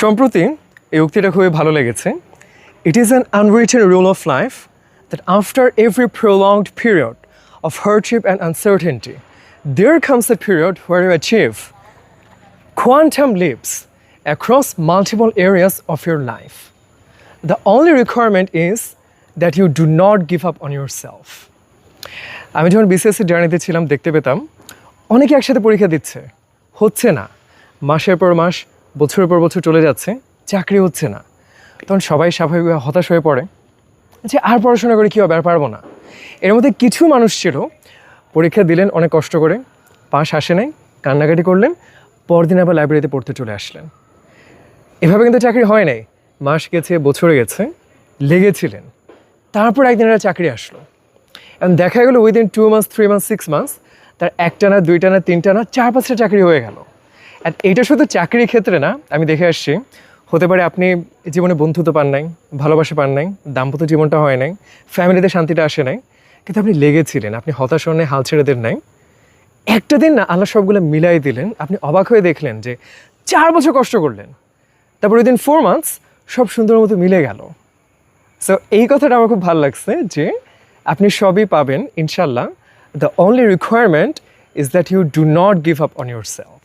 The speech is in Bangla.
সম্প্রতি এই উক্তিটা খুবই ভালো লেগেছে। It is an unwritten rule of life that after every prolonged period of hardship and uncertainty, there comes a period where you achieve quantum leaps across multiple areas of your life. The only requirement is that you do not give up on yourself. আমি যখন বিসিএসসি জার্নিতে ছিলাম দেখতে পেতাম অনেকে একসাথে পরীক্ষা দিচ্ছে, হচ্ছে না, মাসের পর মাস বছরের পর বছর চলে যাচ্ছে, চাকরি হচ্ছে না। তখন সবাই স্বাভাবিকভাবে হতাশ হয়ে পড়ে যে আর পড়াশোনা করে কী হবে, আর পারবো না। এর মধ্যে কিছু মানুষ ছিল পরীক্ষা দিলেন অনেক কষ্ট করে, পাশ আসে নাই, কান্নাকাটি করলেন, পরদিন আবার লাইব্রেরিতে পড়তে চলে আসলেন। এভাবে কিন্তু চাকরি হয় নাই, মাস গেছে, বছরে গেছে, লেগেছিলেন, তারপর একদিন একটা চাকরি আসলো। এবং দেখা গেলো উইদিন 2 মান্থস 3 মান্থস 6 মান্থস তার একটা না, দুইটা না, তিনটা না, 4-5টা চাকরি হয়ে গেল। আর এইটা শুধু চাকরির ক্ষেত্রে না, আমি দেখে আসছি হতে পারে আপনি জীবনে বন্ধুত্ব পান নাই, ভালোবাসা পান নাই, দাম্পত্য জীবনটা হয় নাই, ফ্যামিলিতে শান্তিটা আসে নাই, কিন্তু আপনি লেগেছিলেন, আপনি হতাশ হয়ে হাল ছেড়ে দেন নাই। একটা দিন না আল্লাহ সবগুলো মিলাই দিলেন, আপনি অবাক হয়ে দেখলেন যে 4 বছর কষ্ট করলেন, তারপর উইদিন 4 মান্থস সব সুন্দর মতো মিলে গেল। সো এই কথাটা আমার খুব ভালো লাগছে যে আপনি সবই পাবেন ইনশাল্লাহ। The only requirement is that you do not give up on your self.